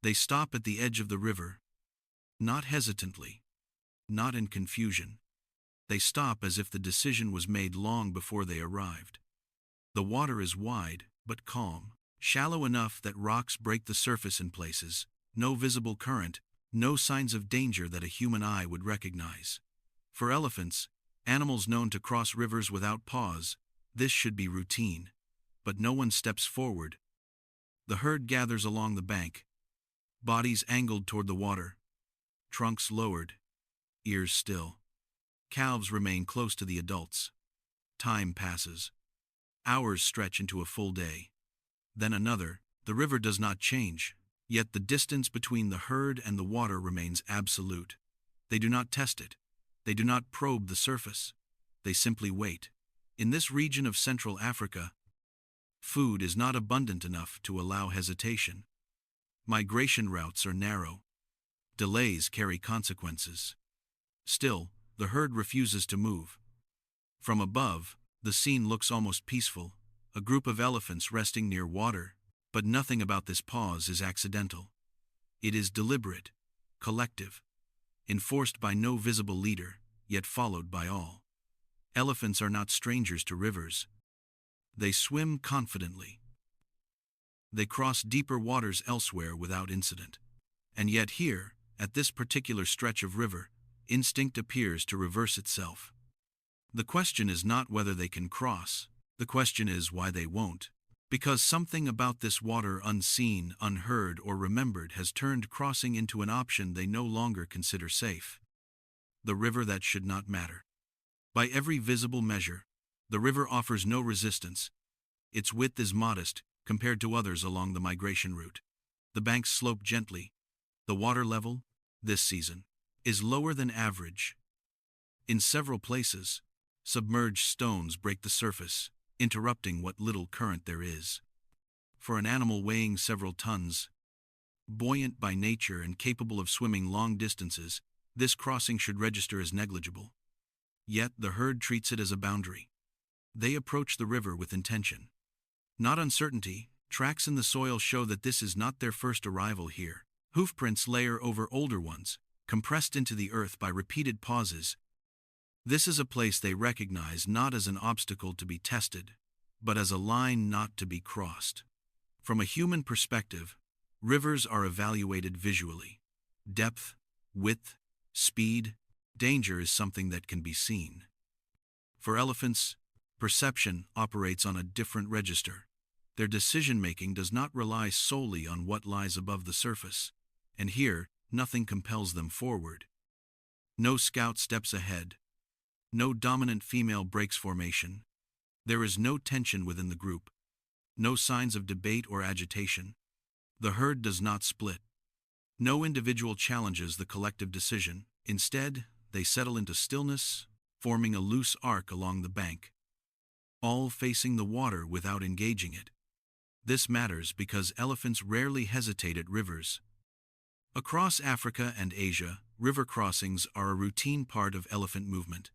They stop at the edge of the river, not hesitantly, not in confusion. They stop as if the decision was made long before they arrived. The water is wide, but calm, shallow enough that rocks break the surface in places, no visible current, no signs of danger that a human eye would recognize. For elephants, animals known to cross rivers without pause, this should be routine. But no one steps forward. The herd gathers along the bank, bodies angled toward the water, trunks lowered, ears still. Calves remain close to the adults. Time passes. Hours stretch into a full day. Then another. The river does not change, yet the distance between the herd and the water remains absolute. They do not test it. They do not probe the surface. They simply wait. In this region of Central Africa, food is not abundant enough to allow hesitation. Migration routes are narrow. Delays carry consequences. Still, the herd refuses to move. From above, the scene looks almost peaceful, a group of elephants resting near water, but nothing about this pause is accidental. It is deliberate, collective, enforced by no visible leader, yet followed by all. Elephants are not strangers to rivers. They swim confidently. They cross deeper waters elsewhere without incident. And yet here, at this particular stretch of river, instinct appears to reverse itself. The question is not whether they can cross. The question is why they won't. Because something about this water, unseen, unheard, or remembered, has turned crossing into an option they no longer consider safe. The river that should not matter. By every visible measure, the river offers no resistance. Its width is modest compared to others along the migration route. The banks slope gently. The water level, this season, is lower than average. In several places, submerged stones break the surface, interrupting what little current there is. For an animal weighing several tons, buoyant by nature and capable of swimming long distances, this crossing should register as negligible. Yet the herd treats it as a boundary. They approach the river with intention. Not uncertainty, tracks in the soil show that this is not their first arrival here. Hoofprints layer over older ones, compressed into the earth by repeated pauses. This is a place they recognize not as an obstacle to be tested, but as a line not to be crossed. From a human perspective, rivers are evaluated visually. Depth, width, speed, danger is something that can be seen. For elephants, perception operates on a different register. Their decision-making does not rely solely on what lies above the surface, and here, nothing compels them forward. No scout steps ahead. No dominant female breaks formation. There is no tension within the group. No signs of debate or agitation. The herd does not split. No individual challenges the collective decision. Instead, they settle into stillness, forming a loose arc along the bank, all facing the water without engaging it. This matters because elephants rarely hesitate at rivers. Across Africa and Asia, river crossings are a routine part of elephant movement.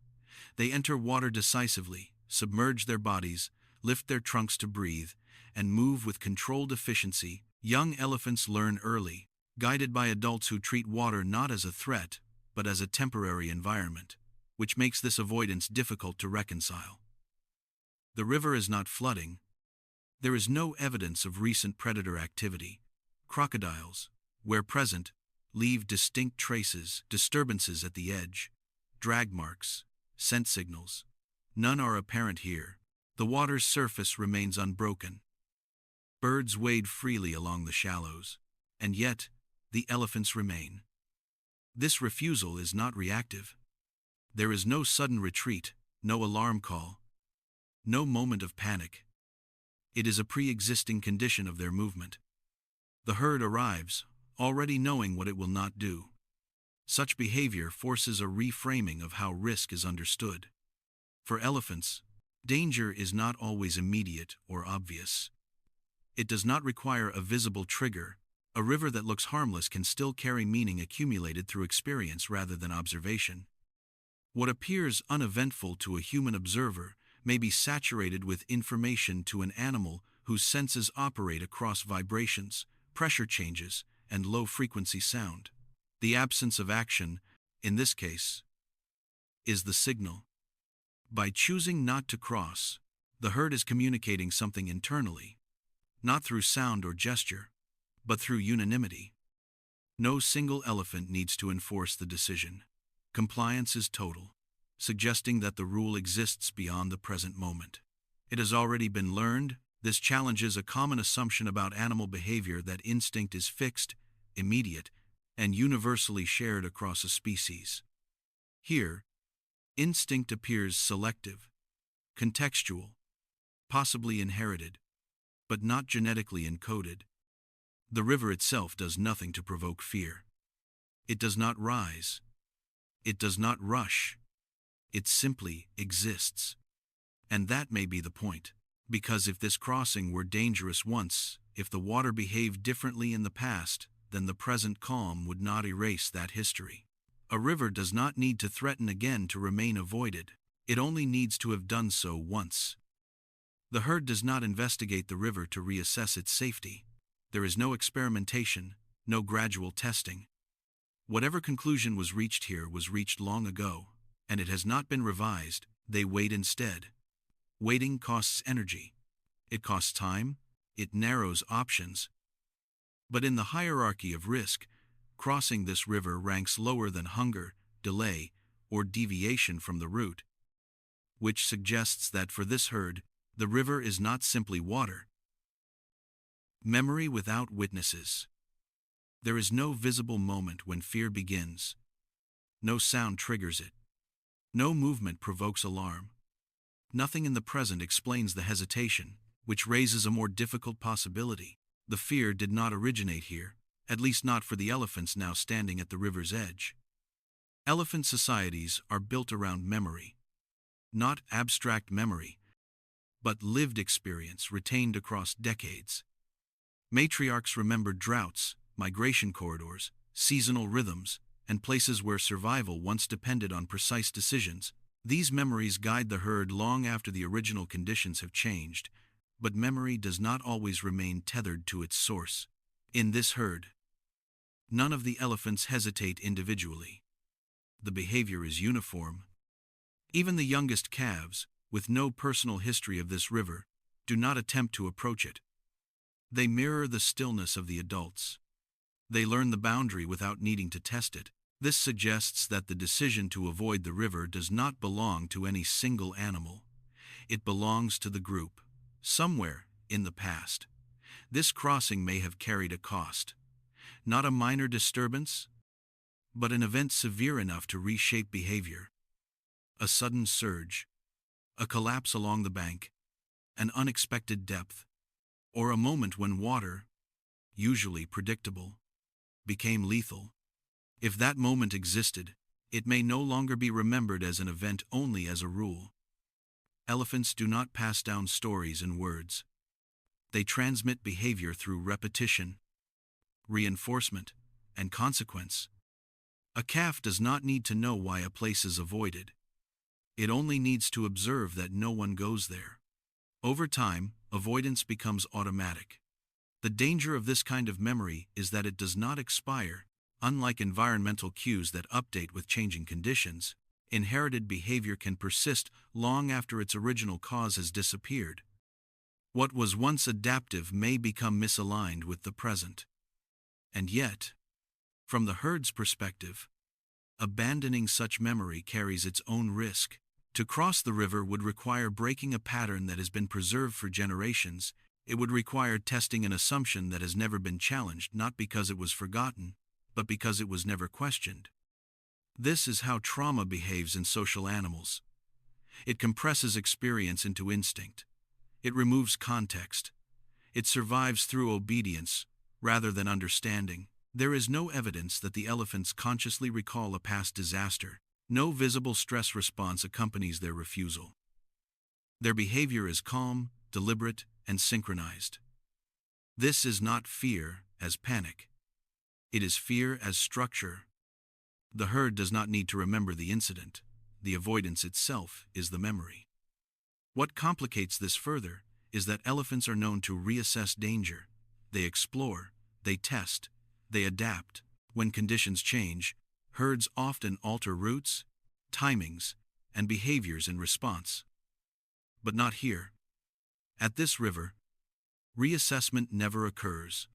They enter water decisively, submerge their bodies, lift their trunks to breathe, and move with controlled efficiency. Young elephants learn early, guided by adults who treat water not as a threat, but as a temporary environment, which makes this avoidance difficult to reconcile. The river is not flooding. There is no evidence of recent predator activity. Crocodiles, where present, leave distinct traces, disturbances at the edge, drag marks, scent signals. None are apparent here. The water's surface remains unbroken. Birds wade freely along the shallows, and yet, the elephants remain. This refusal is not reactive. There is no sudden retreat, no alarm call, no moment of panic. It is a pre-existing condition of their movement. The herd arrives, already knowing what it will not do. Such behavior forces a reframing of how risk is understood. For elephants, danger is not always immediate or obvious. It does not require a visible trigger. A river that looks harmless can still carry meaning accumulated through experience rather than observation. What appears uneventful to a human observer may be saturated with information to an animal whose senses operate across vibrations, pressure changes, and low-frequency sound. The absence of action, in this case, is the signal. By choosing not to cross, the herd is communicating something internally, not through sound or gesture, but through unanimity. No single elephant needs to enforce the decision. Compliance is total, suggesting that the rule exists beyond the present moment. It has already been learned. This challenges a common assumption about animal behavior that instinct is fixed, immediate, and universally shared across a species. Here, instinct appears selective, contextual, possibly inherited, but not genetically encoded. The river itself does nothing to provoke fear. It does not rise. It does not rush. It simply exists. And that may be the point. Because if this crossing were dangerous once, if the water behaved differently in the past, then the present calm would not erase that history. A river does not need to threaten again to remain avoided. It only needs to have done so once. The herd does not investigate the river to reassess its safety. There is no experimentation, no gradual testing. Whatever conclusion was reached here was reached long ago, and it has not been revised. They wait instead. Waiting costs energy. It costs time. It narrows options. But in the hierarchy of risk, crossing this river ranks lower than hunger, delay, or deviation from the route, which suggests that for this herd, the river is not simply water. Memory without witnesses. There is no visible moment when fear begins. No sound triggers it. No movement provokes alarm. Nothing in the present explains the hesitation, which raises a more difficult possibility. The fear did not originate here, at least not for the elephants now standing at the river's edge. Elephant societies are built around memory. Not abstract memory, but lived experience retained across decades. Matriarchs remembered droughts, migration corridors, seasonal rhythms, and places where survival once depended on precise decisions. These memories guide the herd long after the original conditions have changed, but memory does not always remain tethered to its source. In this herd, none of the elephants hesitate individually. The behavior is uniform. Even the youngest calves, with no personal history of this river, do not attempt to approach it. They mirror the stillness of the adults. They learn the boundary without needing to test it. This suggests that the decision to avoid the river does not belong to any single animal. It belongs to the group. Somewhere, in the past, this crossing may have carried a cost. Not a minor disturbance, but an event severe enough to reshape behavior. A sudden surge, a collapse along the bank, an unexpected depth, or a moment when water, usually predictable, became lethal. If that moment existed, it may no longer be remembered as an event, only as a rule. Elephants do not pass down stories in words. They transmit behavior through repetition, reinforcement, and consequence. A calf does not need to know why a place is avoided. It only needs to observe that no one goes there. Over time, avoidance becomes automatic. The danger of this kind of memory is that it does not expire. Unlike environmental cues that update with changing conditions, inherited behavior can persist long after its original cause has disappeared. What was once adaptive may become misaligned with the present. And yet, from the herd's perspective, abandoning such memory carries its own risk. To cross the river would require breaking a pattern that has been preserved for generations. It would require testing an assumption that has never been challenged, not because it was forgotten, but because it was never questioned. This is how trauma behaves in social animals. It compresses experience into instinct. It removes context. It survives through obedience, rather than understanding. There is no evidence that the elephants consciously recall a past disaster. No visible stress response accompanies their refusal. Their behavior is calm, deliberate, and synchronized. This is not fear as panic. It is fear as structure. The herd does not need to remember the incident. The avoidance itself is the memory. What complicates this further is that elephants are known to reassess danger. They explore, they test, they adapt. When conditions change, herds often alter routes, timings, and behaviors in response. But not here. At this river, reassessment never occurs.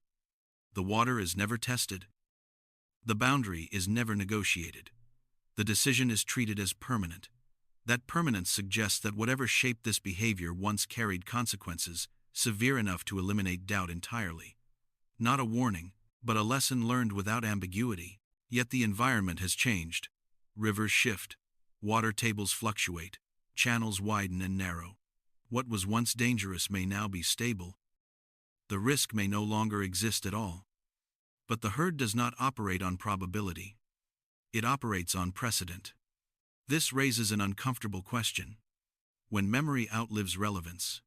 The water is never tested. The boundary is never negotiated. The decision is treated as permanent. That permanence suggests that whatever shaped this behavior once carried consequences severe enough to eliminate doubt entirely. Not a warning, but a lesson learned without ambiguity. Yet the environment has changed. Rivers shift. Water tables fluctuate. Channels widen and narrow. What was once dangerous may now be stable. The risk may no longer exist at all. But the herd does not operate on probability. It operates on precedent. This raises an uncomfortable question. When memory outlives relevance,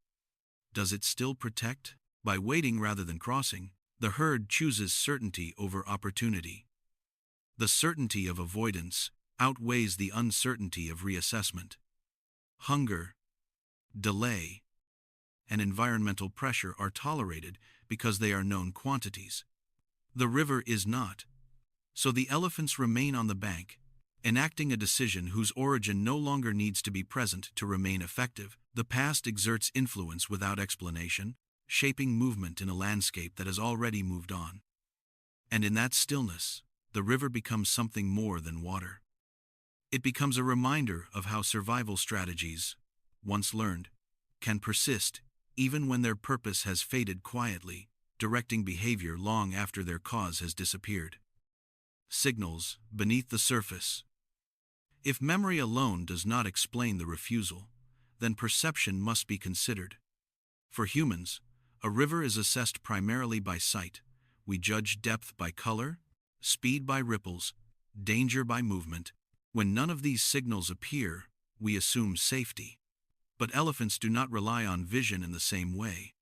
does it still protect? By waiting rather than crossing, the herd chooses certainty over opportunity. The certainty of avoidance outweighs the uncertainty of reassessment. Hunger, delay, and environmental pressure are tolerated because they are known quantities. The river is not. So the elephants remain on the bank, enacting a decision whose origin no longer needs to be present to remain effective. The past exerts influence without explanation, shaping movement in a landscape that has already moved on. And in that stillness, the river becomes something more than water. It becomes a reminder of how survival strategies, once learned, can persist even when their purpose has faded quietly, directing behavior long after their cause has disappeared. Signals beneath the surface. If memory alone does not explain the refusal, then perception must be considered. For humans, a river is assessed primarily by sight. We judge depth by color, speed by ripples, danger by movement. When none of these signals appear, we assume safety. But elephants do not rely on vision in the same way.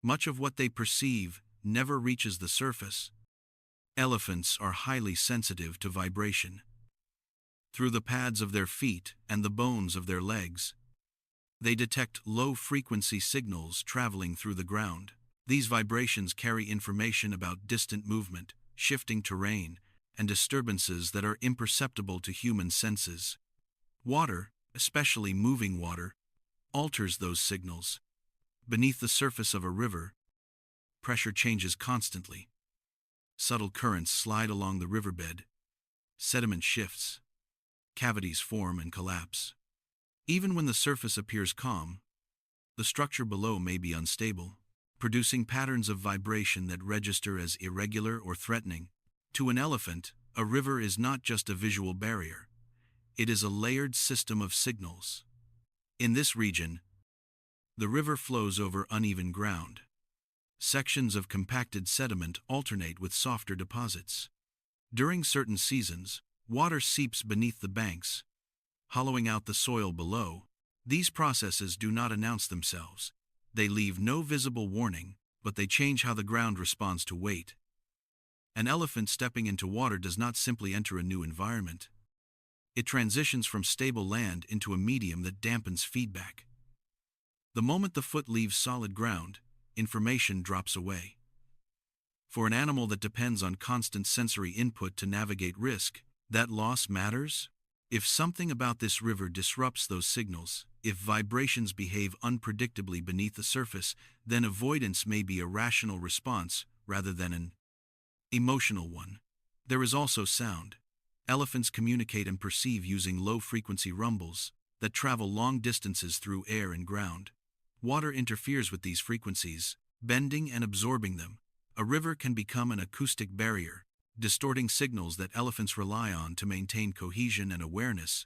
Much of what they perceive never reaches the surface. Elephants are highly sensitive to vibration. Through the pads of their feet and the bones of their legs, they detect low-frequency signals traveling through the ground. These vibrations carry information about distant movement, shifting terrain, and disturbances that are imperceptible to human senses. Water, especially moving water, alters those signals. Beneath the surface of a river, pressure changes constantly. Subtle currents slide along the riverbed. Sediment shifts. Cavities form and collapse. Even when the surface appears calm, the structure below may be unstable, producing patterns of vibration that register as irregular or threatening. To an elephant, a river is not just a visual barrier. It is a layered system of signals. In this region, the river flows over uneven ground. Sections of compacted sediment alternate with softer deposits. During certain seasons, water seeps beneath the banks, hollowing out the soil below. These processes do not announce themselves. They leave no visible warning, but they change how the ground responds to weight. An elephant stepping into water does not simply enter a new environment. It transitions from stable land into a medium that dampens feedback. The moment the foot leaves solid ground, information drops away. For an animal that depends on constant sensory input to navigate risk, that loss matters. If something about this river disrupts those signals, if vibrations behave unpredictably beneath the surface, then avoidance may be a rational response rather than an emotional one. There is also sound. Elephants communicate and perceive using low-frequency rumbles that travel long distances through air and ground. Water interferes with these frequencies, bending and absorbing them. A river can become an acoustic barrier, distorting signals that elephants rely on to maintain cohesion and awareness.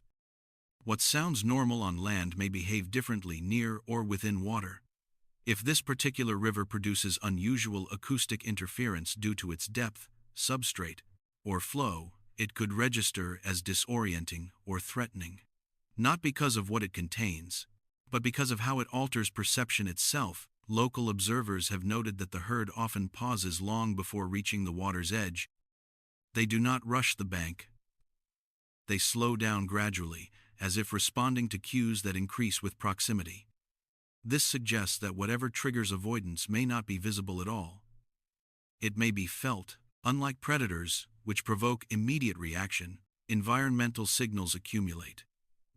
What sounds normal on land may behave differently near or within water. If this particular river produces unusual acoustic interference due to its depth, substrate, or flow, it could register as disorienting or threatening. Not because of what it contains, but because of how it alters perception itself. Local observers have noted that the herd often pauses long before reaching the water's edge. They do not rush the bank. They slow down gradually, as if responding to cues that increase with proximity. This suggests that whatever triggers avoidance may not be visible at all. It may be felt, Unlike predators, which provoke immediate reaction, environmental signals accumulate.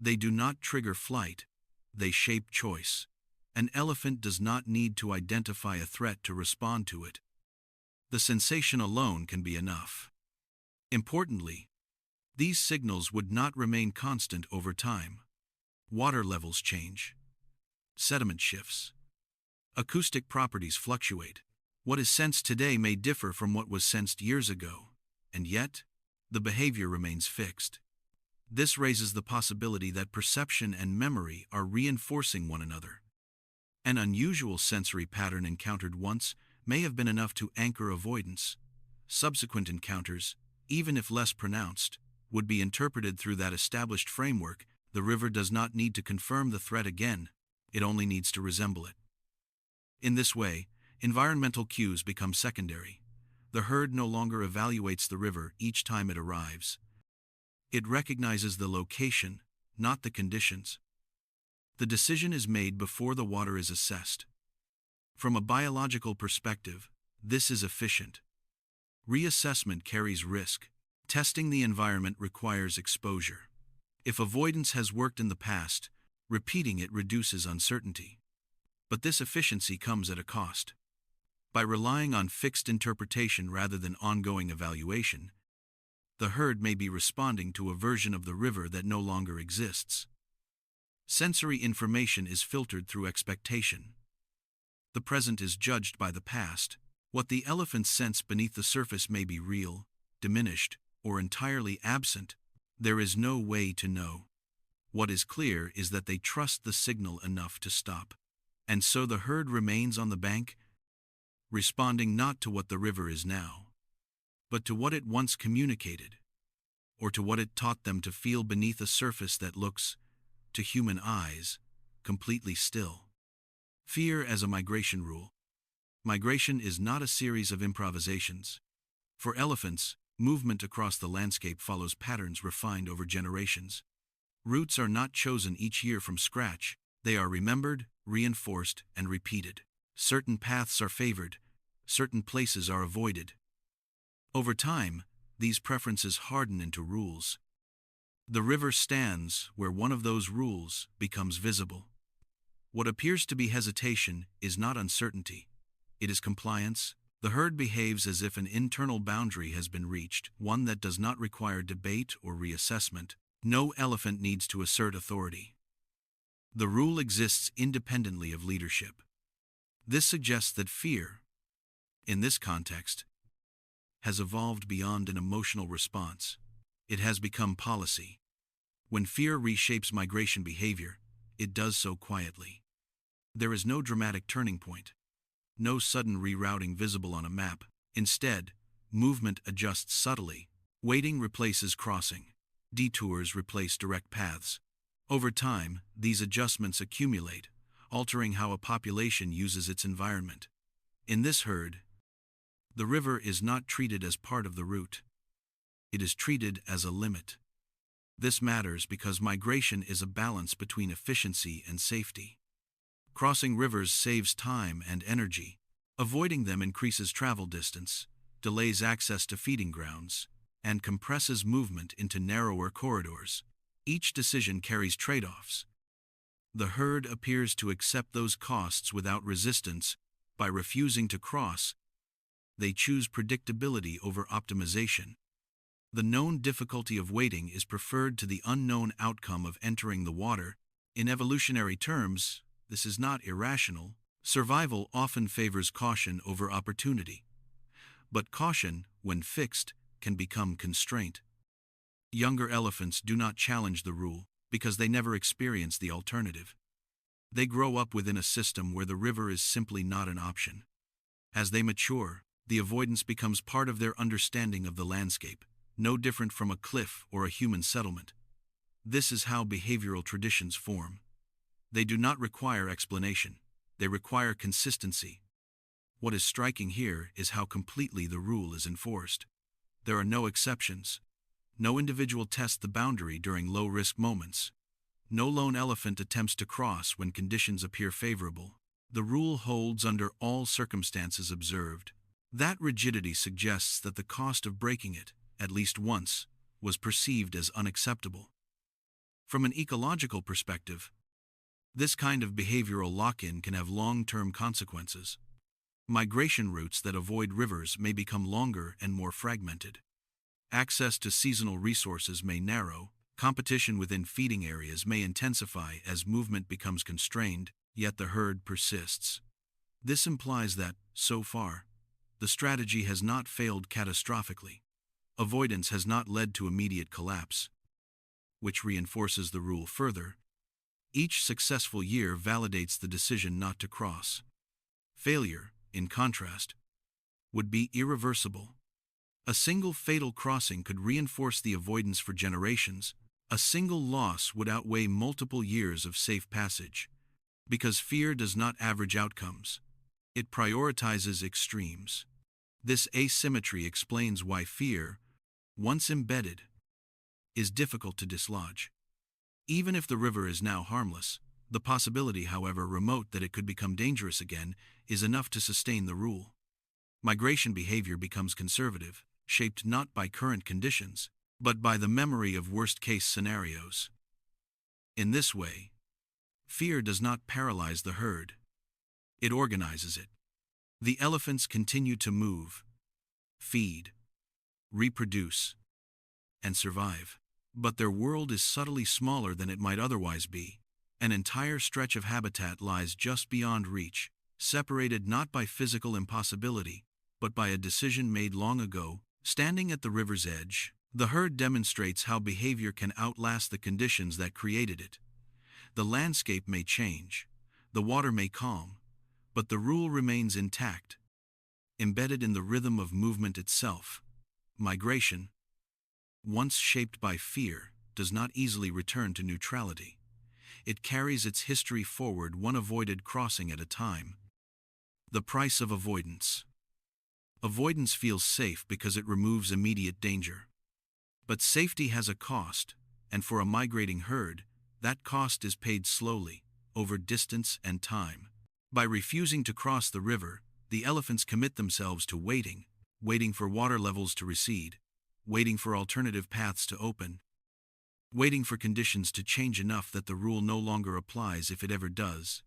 They do not trigger flight, they shape choice. An elephant does not need to identify a threat to respond to it. The sensation alone can be enough. Importantly, these signals would not remain constant over time. Water levels change. Sediment shifts. Acoustic properties fluctuate. What is sensed today may differ from what was sensed years ago, and yet, the behavior remains fixed. This raises the possibility that perception and memory are reinforcing one another. An unusual sensory pattern encountered once may have been enough to anchor avoidance. Subsequent encounters, even if less pronounced, would be interpreted through that established framework. The river does not need to confirm the threat again, it only needs to resemble it. In this way, environmental cues become secondary. The herd no longer evaluates the river each time it arrives. It recognizes the location, not the conditions. The decision is made before the water is assessed. From a biological perspective, this is efficient. Reassessment carries risk. Testing the environment requires exposure. If avoidance has worked in the past, repeating it reduces uncertainty. But this efficiency comes at a cost. By relying on fixed interpretation rather than ongoing evaluation, the herd may be responding to a version of the river that no longer exists. Sensory information is filtered through expectation. The present is judged by the past. What the elephants sense beneath the surface may be real, diminished, or entirely absent. There is no way to know. What is clear is that they trust the signal enough to stop. And so the herd remains on the bank, responding not to what the river is now, but to what it once communicated, or to what it taught them to feel beneath a surface that looks, to human eyes, completely still. Fear as a migration rule. Migration is not a series of improvisations. For elephants, movement across the landscape follows patterns refined over generations. Routes are not chosen each year from scratch, they are remembered, reinforced, and repeated. Certain paths are favored, certain places are avoided. Over time, these preferences harden into rules. The river stands where one of those rules becomes visible. What appears to be hesitation is not uncertainty. It is compliance. The herd behaves as if an internal boundary has been reached, one that does not require debate or reassessment. No elephant needs to assert authority. The rule exists independently of leadership. This suggests that fear, in this context, has evolved beyond an emotional response. It has become policy. When fear reshapes migration behavior, it does so quietly. There is no dramatic turning point, no sudden rerouting visible on a map. Instead, movement adjusts subtly. Wading replaces crossing. Detours replace direct paths. Over time, these adjustments accumulate, altering how a population uses its environment. In this herd, the river is not treated as part of the route. It is treated as a limit. This matters because migration is a balance between efficiency and safety. Crossing rivers saves time and energy. Avoiding them increases travel distance, delays access to feeding grounds, and compresses movement into narrower corridors. Each decision carries trade-offs. The herd appears to accept those costs without resistance. By refusing to cross, they choose predictability over optimization. The known difficulty of waiting is preferred to the unknown outcome of entering the water. In evolutionary terms, this is not irrational. Survival often favors caution over opportunity. But caution, when fixed, can become constraint. Younger elephants do not challenge the rule because they never experience the alternative. They grow up within a system where the river is simply not an option. As they mature, the avoidance becomes part of their understanding of the landscape, no different from a cliff or a human settlement. This is how behavioral traditions form. They do not require explanation, they require consistency. What is striking here is how completely the rule is enforced. There are no exceptions. No individual tests the boundary during low-risk moments. No lone elephant attempts to cross when conditions appear favorable. The rule holds under all circumstances observed. That rigidity suggests that the cost of breaking it, at least once, was perceived as unacceptable. From an ecological perspective, this kind of behavioral lock-in can have long-term consequences. Migration routes that avoid rivers may become longer and more fragmented. Access to seasonal resources may narrow, competition within feeding areas may intensify as movement becomes constrained, yet the herd persists. This implies that, so far, the strategy has not failed catastrophically. Avoidance has not led to immediate collapse, which reinforces the rule further. Each successful year validates the decision not to cross. Failure, in contrast, would be irreversible. A single fatal crossing could reinforce the avoidance for generations. A single loss would outweigh multiple years of safe passage. Because fear does not average outcomes, it prioritizes extremes. This asymmetry explains why fear, once embedded, is difficult to dislodge. Even if the river is now harmless, the possibility, however remote, that it could become dangerous again is enough to sustain the rule. Migration behavior becomes conservative, shaped not by current conditions, but by the memory of worst-case scenarios. In this way, fear does not paralyze the herd. It organizes it. The elephants continue to move, feed, reproduce, and survive. But their world is subtly smaller than it might otherwise be. An entire stretch of habitat lies just beyond reach, separated not by physical impossibility, but by a decision made long ago. Standing at the river's edge, the herd demonstrates how behavior can outlast the conditions that created it. The landscape may change, the water may calm, but the rule remains intact, embedded in the rhythm of movement itself. Migration, once shaped by fear, does not easily return to neutrality. It carries its history forward, one avoided crossing at a time. The price of avoidance. Avoidance feels safe because it removes immediate danger. But safety has a cost, and for a migrating herd, that cost is paid slowly, over distance and time. By refusing to cross the river, the elephants commit themselves to waiting for water levels to recede, waiting for alternative paths to open, waiting for conditions to change enough that the rule no longer applies if it ever does.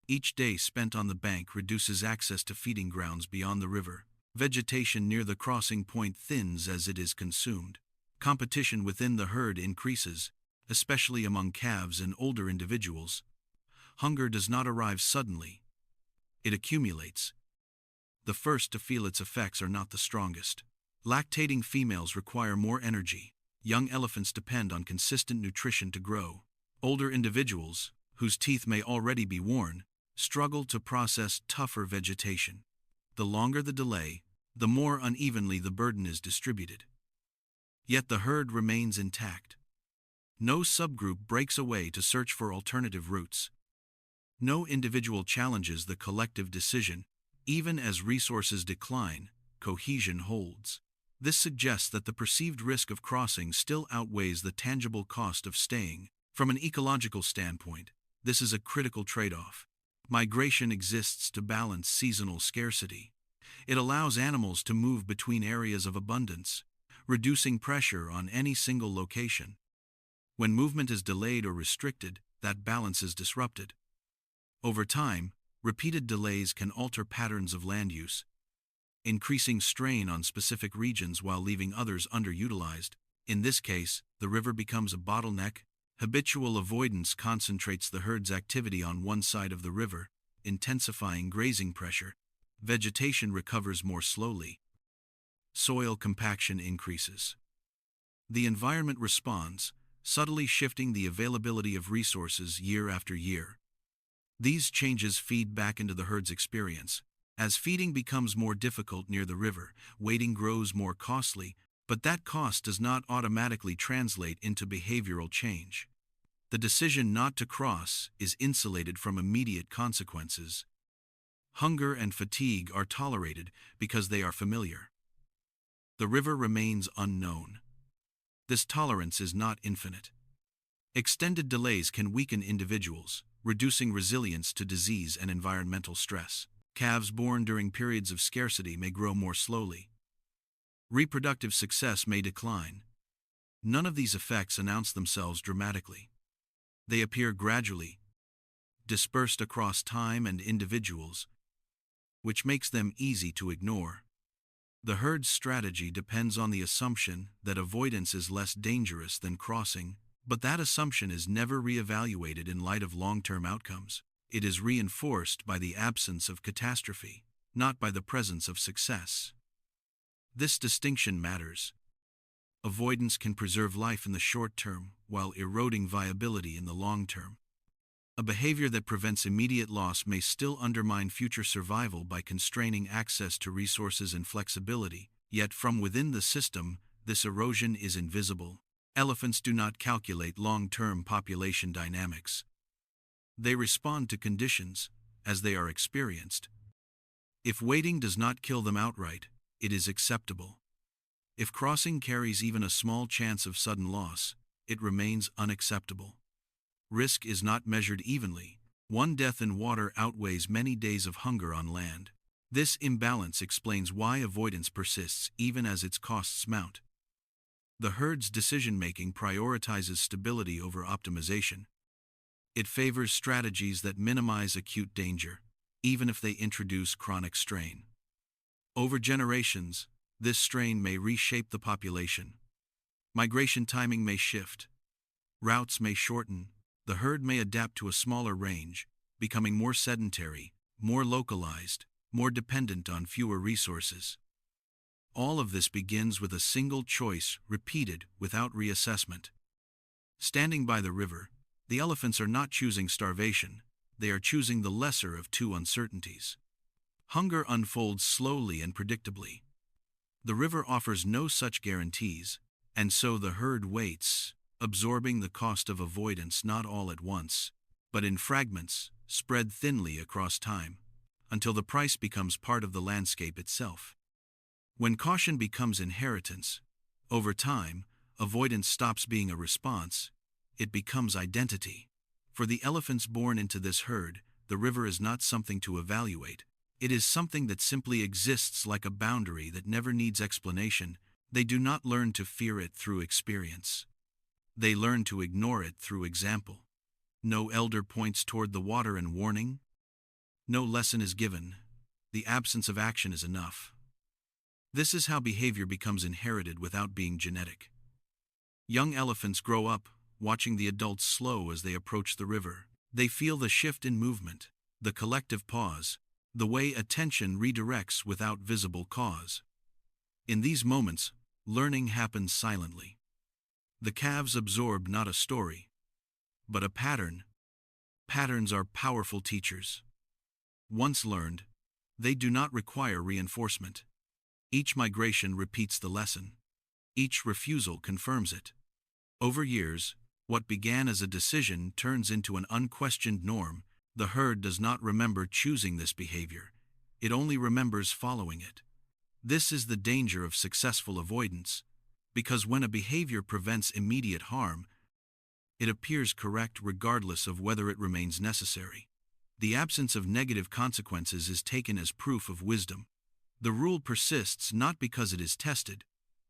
Each day spent on the bank reduces access to feeding grounds beyond the river. Vegetation near the crossing point thins as it is consumed. Competition within the herd increases, especially among calves and older individuals. Hunger does not arrive suddenly. It accumulates. The first to feel its effects are not the strongest. Lactating females require more energy. Young elephants depend on consistent nutrition to grow. Older individuals, whose teeth may already be worn, struggle to process tougher vegetation. The longer the delay, the more unevenly the burden is distributed. Yet the herd remains intact. No subgroup breaks away to search for alternative routes. No individual challenges the collective decision. Even as resources decline, cohesion holds. This suggests that the perceived risk of crossing still outweighs the tangible cost of staying. From an ecological standpoint, this is a critical trade-off. Migration exists to balance seasonal scarcity. It allows animals to move between areas of abundance, reducing pressure on any single location. When movement is delayed or restricted, that balance is disrupted. Over time, repeated delays can alter patterns of land use, increasing strain on specific regions while leaving others underutilized. In this case, the river becomes a bottleneck. Habitual avoidance concentrates the herd's activity on one side of the river, intensifying grazing pressure. Vegetation recovers more slowly. Soil compaction increases. The environment responds, subtly shifting the availability of resources year after year. These changes feed back into the herd's experience. As feeding becomes more difficult near the river, waiting grows more costly, but that cost does not automatically translate into behavioral change. The decision not to cross is insulated from immediate consequences. Hunger and fatigue are tolerated because they are familiar. The river remains unknown. This tolerance is not infinite. Extended delays can weaken individuals, reducing resilience to disease and environmental stress. Calves born during periods of scarcity may grow more slowly. Reproductive success may decline. None of these effects announce themselves dramatically. They appear gradually, dispersed across time and individuals, which makes them easy to ignore. The herd's strategy depends on the assumption that avoidance is less dangerous than crossing, but that assumption is never reevaluated in light of long-term outcomes. It is reinforced by the absence of catastrophe, not by the presence of success. This distinction matters. Avoidance can preserve life in the short term while eroding viability in the long term. A behavior that prevents immediate loss may still undermine future survival by constraining access to resources and flexibility, yet from within the system, this erosion is invisible. Elephants do not calculate long-term population dynamics. They respond to conditions as they are experienced. If waiting does not kill them outright, it is acceptable. If crossing carries even a small chance of sudden loss, it remains unacceptable. Risk is not measured evenly. One death in water outweighs many days of hunger on land. This imbalance explains why avoidance persists even as its costs mount. The herd's decision-making prioritizes stability over optimization. It favors strategies that minimize acute danger, even if they introduce chronic strain. Over generations, this strain may reshape the population. Migration timing may shift. Routes may shorten. The herd may adapt to a smaller range, becoming more sedentary, more localized, more dependent on fewer resources. All of this begins with a single choice repeated without reassessment. Standing by the river, the elephants are not choosing starvation, they are choosing the lesser of two uncertainties. Hunger unfolds slowly and predictably. The river offers no such guarantees, and so the herd waits, absorbing the cost of avoidance not all at once, but in fragments, spread thinly across time, until the price becomes part of the landscape itself. When caution becomes inheritance, over time, avoidance stops being a response, it becomes identity. For the elephants born into this herd, the river is not something to evaluate. It is something that simply exists like a boundary that never needs explanation. They do not learn to fear it through experience. They learn to ignore it through example. No elder points toward the water and warning. No lesson is given. The absence of action is enough. This is how behavior becomes inherited without being genetic. Young elephants grow up, watching the adults slow as they approach the river. They feel the shift in movement, the collective pause, the way attention redirects without visible cause. In these moments, learning happens silently. The calves absorb not a story, but a pattern. Patterns are powerful teachers. Once learned, they do not require reinforcement. Each migration repeats the lesson. Each refusal confirms it. Over years, what began as a decision turns into an unquestioned norm. The herd does not remember choosing this behavior. It only remembers following it. This is the danger of successful avoidance, because when a behavior prevents immediate harm, it appears correct regardless of whether it remains necessary. The absence of negative consequences is taken as proof of wisdom. The rule persists not because it is tested,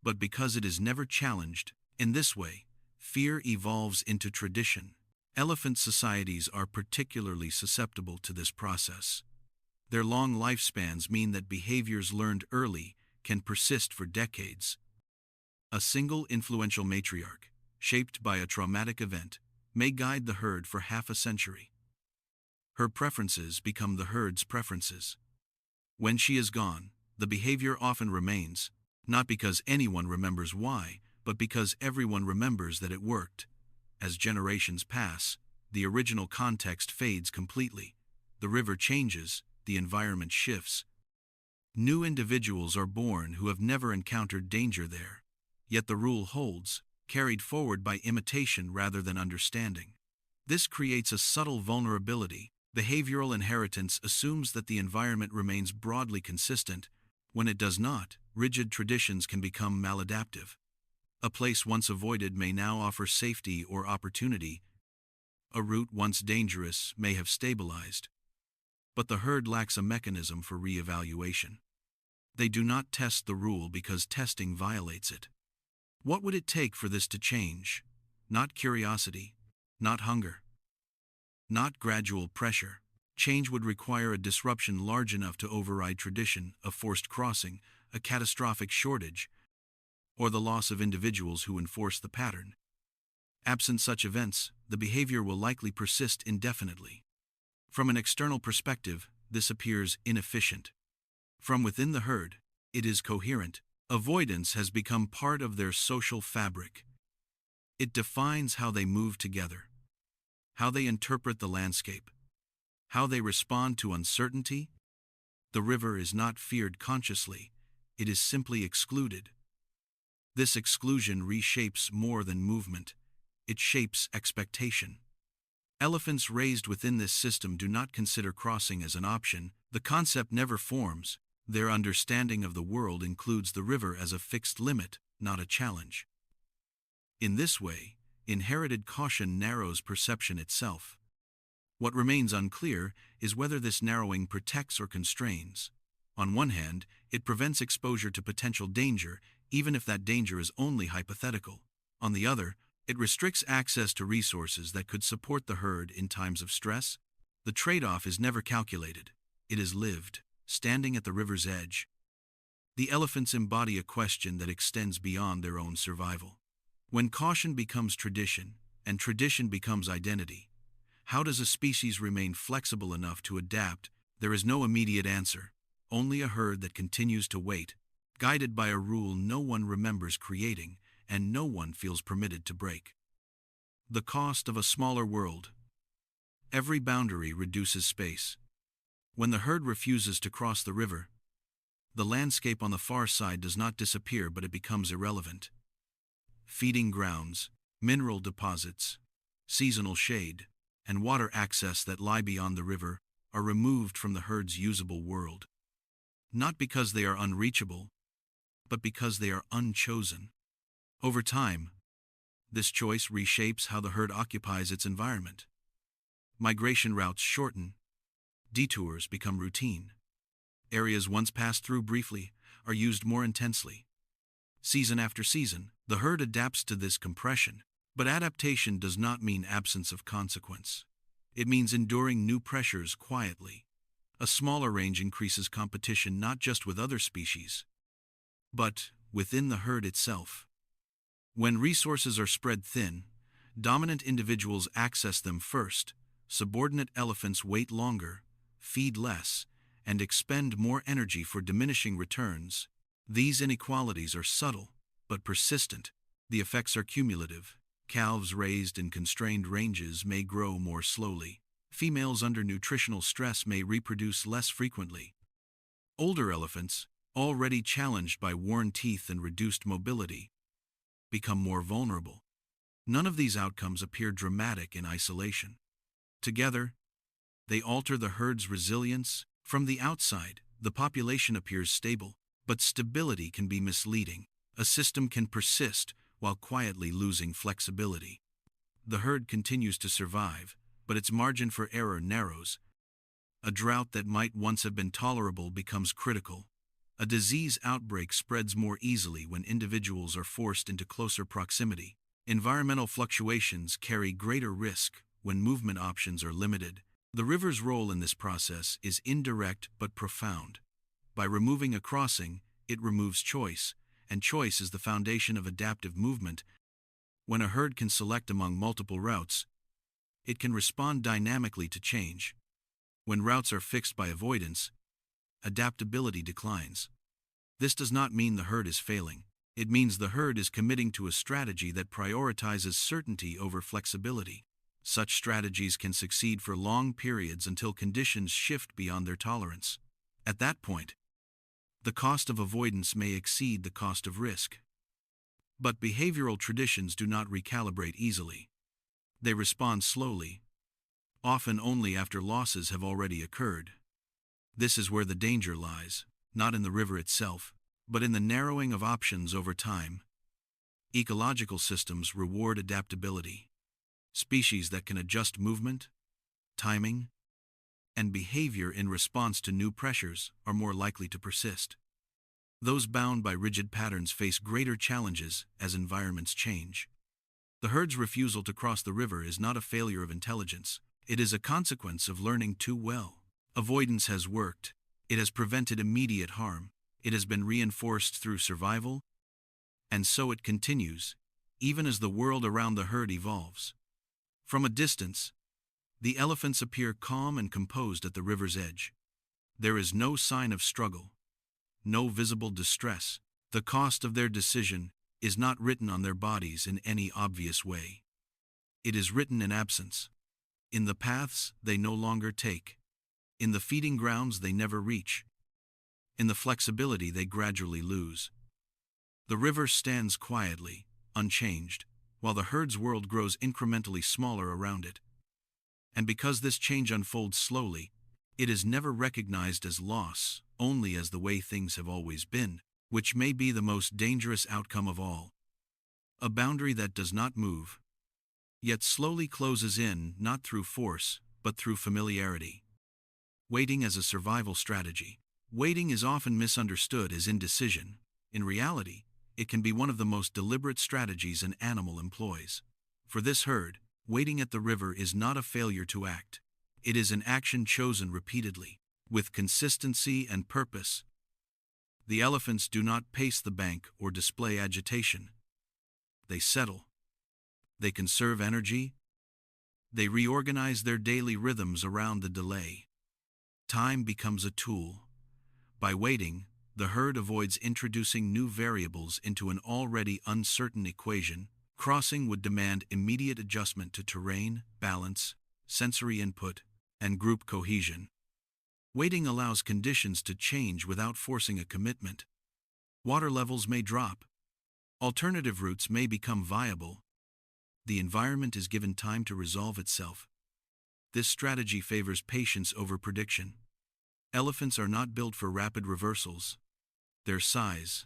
but because it is never challenged. In this way, fear evolves into tradition. Elephant societies are particularly susceptible to this process. Their long lifespans mean that behaviors learned early can persist for decades. A single influential matriarch, shaped by a traumatic event, may guide the herd for half a century. Her preferences become the herd's preferences. When she is gone, the behavior often remains, not because anyone remembers why, but because everyone remembers that it worked. As generations pass, the original context fades completely. The river changes, the environment shifts. New individuals are born who have never encountered danger there. Yet the rule holds, carried forward by imitation rather than understanding. This creates a subtle vulnerability. Behavioral inheritance assumes that the environment remains broadly consistent. When it does not, rigid traditions can become maladaptive. A place once avoided may now offer safety or opportunity. A route once dangerous may have stabilized. But the herd lacks a mechanism for re-evaluation. They do not test the rule because testing violates it. What would it take for this to change? Not curiosity, not hunger, not gradual pressure. Change would require a disruption large enough to override tradition, a forced crossing, a catastrophic shortage, or the loss of individuals who enforce the pattern. Absent such events, the behavior will likely persist indefinitely. From an external perspective, this appears inefficient. From within the herd, it is coherent. Avoidance has become part of their social fabric. It defines how they move together, how they interpret the landscape, how they respond to uncertainty. The river is not feared consciously, it is simply excluded. This exclusion reshapes more than movement, it shapes expectation. Elephants raised within this system do not consider crossing as an option. The concept never forms. Their understanding of the world includes the river as a fixed limit, not a challenge. In this way, inherited caution narrows perception itself. What remains unclear is whether this narrowing protects or constrains. On one hand, it prevents exposure to potential danger, even if that danger is only hypothetical. On the other, it restricts access to resources that could support the herd in times of stress. The trade-off is never calculated. It is lived, standing at the river's edge. The elephants embody a question that extends beyond their own survival. When caution becomes tradition, and tradition becomes identity, how does a species remain flexible enough to adapt? There is no immediate answer, only a herd that continues to wait, guided by a rule no one remembers creating and no one feels permitted to break. The cost of a smaller world. Every boundary reduces space. When the herd refuses to cross the river, the landscape on the far side does not disappear, but it becomes irrelevant. Feeding grounds, mineral deposits, seasonal shade, and water access that lie beyond the river are removed from the herd's usable world. Not because they are unreachable, but because they are unchosen. Over time, this choice reshapes how the herd occupies its environment. Migration routes shorten, detours become routine. Areas once passed through briefly are used more intensely. Season after season, the herd adapts to this compression, but adaptation does not mean absence of consequence. It means enduring new pressures quietly. A smaller range increases competition not just with other species, but within the herd itself. When resources are spread thin, dominant individuals access them first, subordinate elephants wait longer, feed less, and expend more energy for diminishing returns. These inequalities are subtle, but persistent. The effects are cumulative. Calves raised in constrained ranges may grow more slowly. Females under nutritional stress may reproduce less frequently. Older elephants, already challenged by worn teeth and reduced mobility, become more vulnerable. None of these outcomes appear dramatic in isolation. Together, they alter the herd's resilience. From the outside, the population appears stable, but stability can be misleading. A system can persist while quietly losing flexibility. The herd continues to survive, but its margin for error narrows. A drought that might once have been tolerable becomes critical. A disease outbreak spreads more easily when individuals are forced into closer proximity. Environmental fluctuations carry greater risk when movement options are limited. The river's role in this process is indirect but profound. By removing a crossing, it removes choice, and choice is the foundation of adaptive movement. When a herd can select among multiple routes, it can respond dynamically to change. When routes are fixed by avoidance, adaptability declines. This does not mean the herd is failing. It means the herd is committing to a strategy that prioritizes certainty over flexibility. Such strategies can succeed for long periods until conditions shift beyond their tolerance. At that point, the cost of avoidance may exceed the cost of risk. But behavioral traditions do not recalibrate easily. They respond slowly, often only after losses have already occurred. This is where the danger lies, not in the river itself, but in the narrowing of options over time. Ecological systems reward adaptability. Species that can adjust movement, timing, and behavior in response to new pressures are more likely to persist. Those bound by rigid patterns face greater challenges as environments change. The herd's refusal to cross the river is not a failure of intelligence. It is a consequence of learning too well. Avoidance has worked. It has prevented immediate harm. It has been reinforced through survival, and so it continues, even as the world around the herd evolves. From a distance, the elephants appear calm and composed at the river's edge. There is no sign of struggle, no visible distress. The cost of their decision is not written on their bodies in any obvious way. It is written in absence, in the paths they no longer take, in the feeding grounds they never reach, in the flexibility they gradually lose. The river stands quietly, unchanged, while the herd's world grows incrementally smaller around it. And because this change unfolds slowly, it is never recognized as loss, only as the way things have always been, which may be the most dangerous outcome of all. A boundary that does not move, yet slowly closes in not through force, but through familiarity. Waiting as a survival strategy. Waiting is often misunderstood as indecision. In reality, it can be one of the most deliberate strategies an animal employs. For this herd, waiting at the river is not a failure to act. It is an action chosen repeatedly, with consistency and purpose. The elephants do not pace the bank or display agitation. They settle. They conserve energy. They reorganize their daily rhythms around the delay. Time becomes a tool. By waiting, the herd avoids introducing new variables into an already uncertain equation. Crossing would demand immediate adjustment to terrain, balance, sensory input, and group cohesion. Waiting allows conditions to change without forcing a commitment. Water levels may drop. Alternative routes may become viable. The environment is given time to resolve itself. This strategy favors patience over prediction. Elephants are not built for rapid reversals. Their size,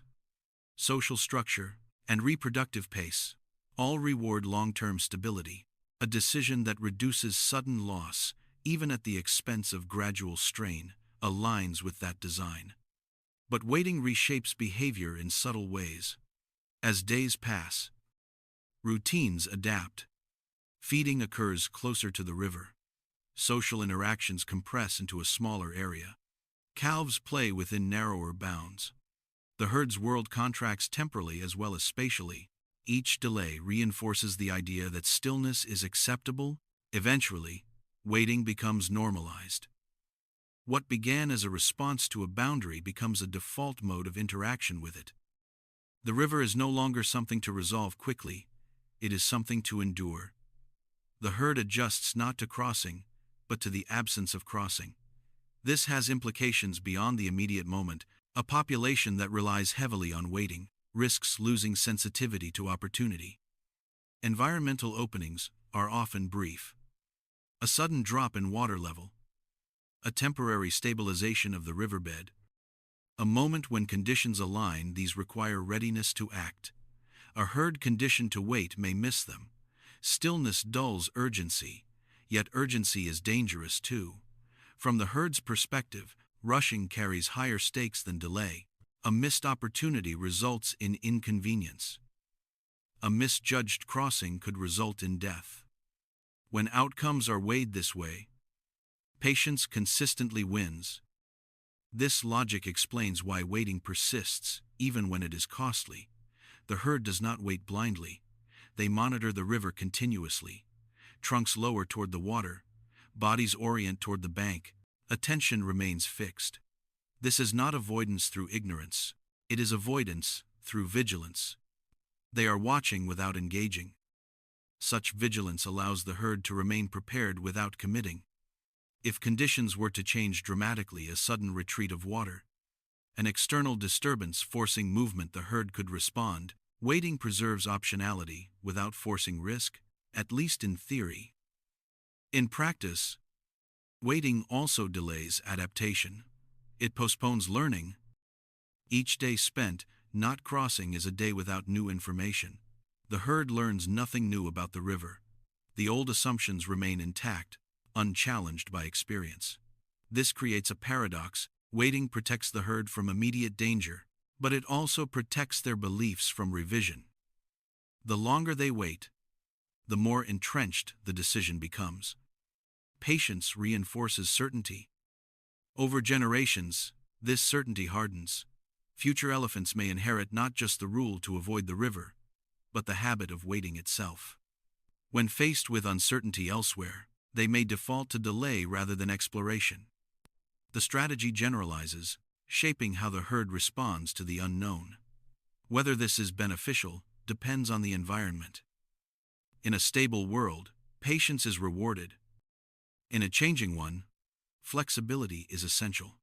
social structure, and reproductive pace all reward long-term stability. A decision that reduces sudden loss, even at the expense of gradual strain, aligns with that design. But waiting reshapes behavior in subtle ways. As days pass, routines adapt. Feeding occurs closer to the river. Social interactions compress into a smaller area. Calves play within narrower bounds. The herd's world contracts temporally as well as spatially. Each delay reinforces the idea that stillness is acceptable. Eventually, waiting becomes normalized. What began as a response to a boundary becomes a default mode of interaction with it. The river is no longer something to resolve quickly. It is something to endure. The herd adjusts not to crossing, but to the absence of crossing. This has implications beyond the immediate moment. A population that relies heavily on waiting risks losing sensitivity to opportunity. Environmental openings are often brief. A sudden drop in water level, a temporary stabilization of the riverbed, a moment when conditions align. These require readiness to act. A herd conditioned to wait may miss them. Stillness dulls urgency, yet urgency is dangerous too. From the herd's perspective, rushing carries higher stakes than delay. A missed opportunity results in inconvenience. A misjudged crossing could result in death. When outcomes are weighed this way, patience consistently wins. This logic explains why waiting persists, even when it is costly. The herd does not wait blindly. They monitor the river continuously. Trunks lower toward the water, bodies orient toward the bank. Attention remains fixed. This is not avoidance through ignorance. It is avoidance through vigilance. They are watching without engaging. Such vigilance allows the herd to remain prepared without committing. If conditions were to change dramatically, a sudden retreat of water, an external disturbance forcing movement, the herd could respond. Waiting preserves optionality without forcing risk, at least in theory. In practice, waiting also delays adaptation. It postpones learning. Each day spent not crossing is a day without new information. The herd learns nothing new about the river. The old assumptions remain intact, unchallenged by experience. This creates a paradox. Waiting protects the herd from immediate danger, but it also protects their beliefs from revision. The longer they wait, the more entrenched the decision becomes. Patience reinforces certainty. Over generations, this certainty hardens. Future elephants may inherit not just the rule to avoid the river, but the habit of waiting itself. When faced with uncertainty elsewhere, they may default to delay rather than exploration. The strategy generalizes, shaping how the herd responds to the unknown. Whether this is beneficial depends on the environment. In a stable world, patience is rewarded. In a changing one, flexibility is essential.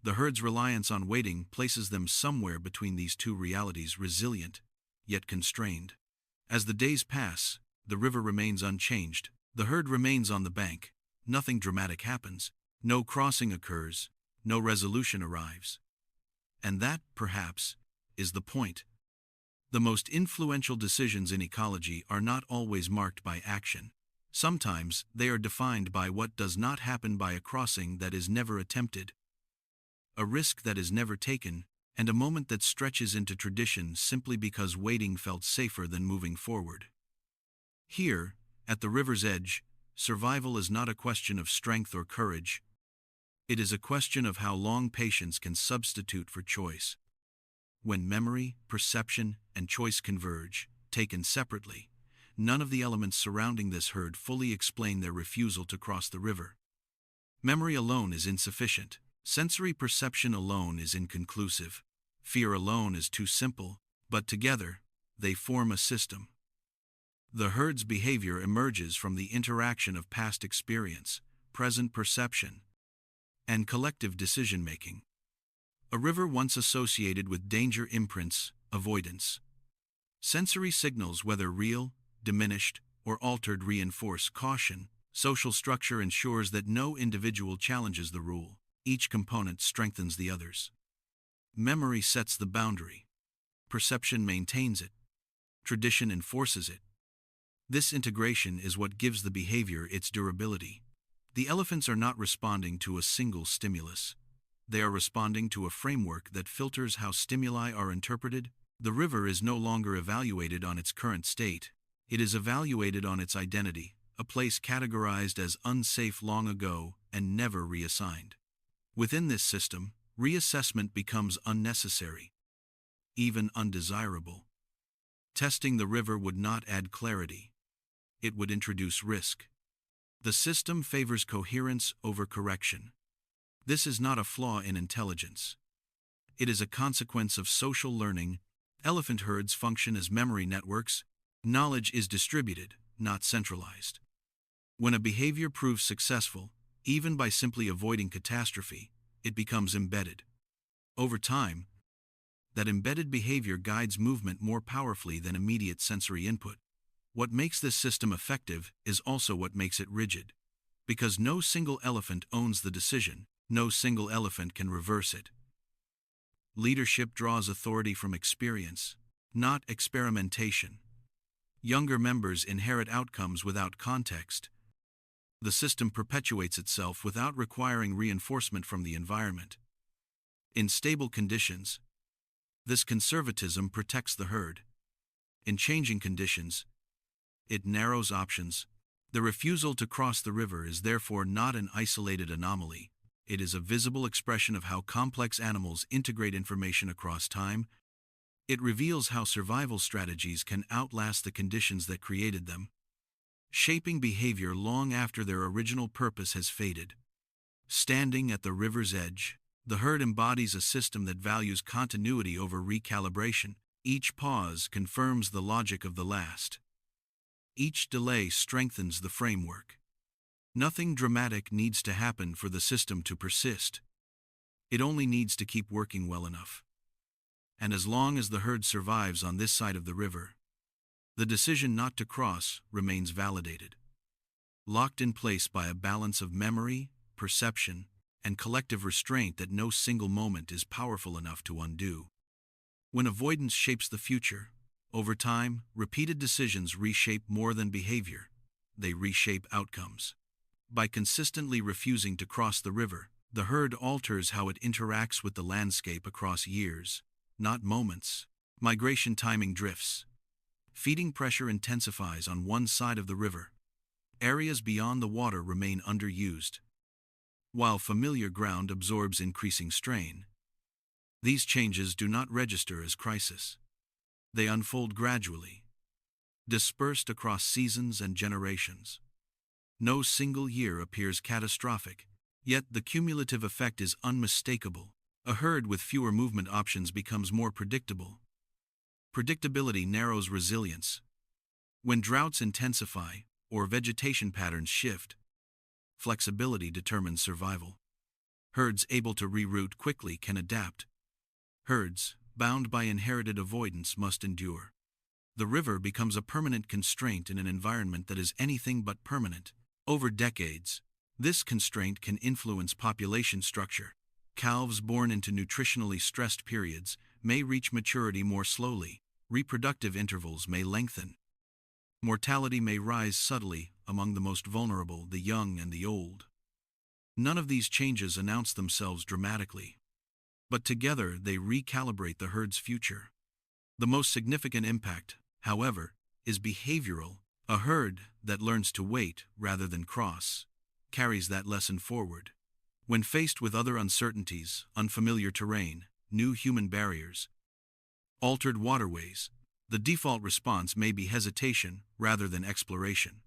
The herd's reliance on waiting places them somewhere between these two realities, resilient, yet constrained. As the days pass, the river remains unchanged. The herd remains on the bank. Nothing dramatic happens. No crossing occurs. No resolution arrives. And that, perhaps, is the point. The most influential decisions in ecology are not always marked by action. Sometimes they are defined by what does not happen, by a crossing that is never attempted, a risk that is never taken, and a moment that stretches into tradition simply because waiting felt safer than moving forward. Here, at the river's edge, survival is not a question of strength or courage. It is a question of how long patience can substitute for choice. When memory, perception, and choice converge, taken separately, none of the elements surrounding this herd fully explain their refusal to cross the river. Memory alone is insufficient. Sensory perception alone is inconclusive. Fear alone is too simple, but together, they form a system. The herd's behavior emerges from the interaction of past experience, present perception, and collective decision-making. A river once associated with danger imprints avoidance. Sensory signals, whether real, diminished, or altered, reinforce caution. Social structure ensures that no individual challenges the rule. Each component strengthens the others. Memory sets the boundary. Perception maintains it. Tradition enforces it. This integration is what gives the behavior its durability. The elephants are not responding to a single stimulus. They are responding to a framework that filters how stimuli are interpreted. The river is no longer evaluated on its current state. It is evaluated on its identity, a place categorized as unsafe long ago and never reassigned. Within this system, reassessment becomes unnecessary, even undesirable. Testing the river would not add clarity. It would introduce risk. The system favors coherence over correction. This is not a flaw in intelligence. It is a consequence of social learning. Elephant herds function as memory networks. Knowledge is distributed, not centralized. When a behavior proves successful, even by simply avoiding catastrophe, it becomes embedded. Over time, that embedded behavior guides movement more powerfully than immediate sensory input. What makes this system effective is also what makes it rigid. Because no single elephant owns the decision, no single elephant can reverse it. Leadership draws authority from experience, not experimentation. Younger members inherit outcomes without context. The system perpetuates itself without requiring reinforcement from the environment. In stable conditions, this conservatism protects the herd. In changing conditions, it narrows options. The refusal to cross the river is therefore not an isolated anomaly. It is a visible expression of how complex animals integrate information across time. It reveals how survival strategies can outlast the conditions that created them, shaping behavior long after their original purpose has faded. Standing at the river's edge, the herd embodies a system that values continuity over recalibration. Each pause confirms the logic of the last. Each delay strengthens the framework. Nothing dramatic needs to happen for the system to persist. It only needs to keep working well enough. And as long as the herd survives on this side of the river, the decision not to cross remains validated, locked in place by a balance of memory, perception, and collective restraint that no single moment is powerful enough to undo. When avoidance shapes the future, over time, repeated decisions reshape more than behavior, they reshape outcomes. By consistently refusing to cross the river, The herd alters how it interacts with the landscape across years, not moments. Migration timing drifts. Feeding pressure intensifies on one side of the river. Areas beyond the water remain underused, while familiar ground absorbs increasing strain. These changes do not register as crisis. They unfold gradually, dispersed across seasons and generations. No single year appears catastrophic, yet the cumulative effect is unmistakable. A herd with fewer movement options becomes more predictable. Predictability narrows resilience. When droughts intensify or vegetation patterns shift, flexibility determines survival. Herds able to reroute quickly can adapt. Herds, bound by inherited avoidance, must endure. The river becomes a permanent constraint in an environment that is anything but permanent. Over decades, this constraint can influence population structure. Calves born into nutritionally stressed periods may reach maturity more slowly. Reproductive intervals may lengthen. Mortality may rise subtly among the most vulnerable, the young and the old. None of these changes announce themselves dramatically, but together they recalibrate the herd's future. The most significant impact, however, is behavioral. A herd that learns to wait rather than cross carries that lesson forward. When faced with other uncertainties, unfamiliar terrain, new human barriers, altered waterways, the default response may be hesitation rather than exploration.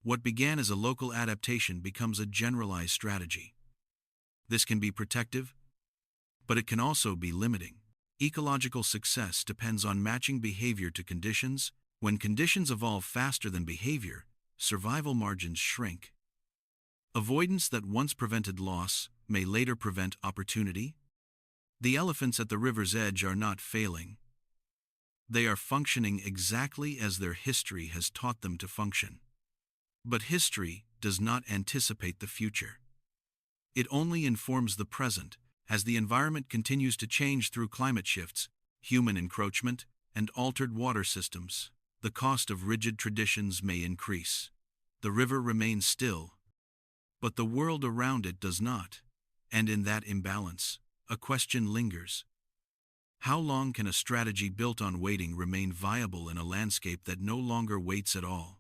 What began as a local adaptation becomes a generalized strategy. This can be protective, but it can also be limiting. Ecological success depends on matching behavior to conditions. When conditions evolve faster than behavior, survival margins shrink. Avoidance that once prevented loss may later prevent opportunity. The elephants at the river's edge are not failing. They are functioning exactly as their history has taught them to function. But history does not anticipate the future. It only informs the present. As the environment continues to change through climate shifts, human encroachment, and altered water systems, the cost of rigid traditions may increase. The river remains still, but the world around it does not, and in that imbalance, a question lingers. How long can a strategy built on waiting remain viable in a landscape that no longer waits at all?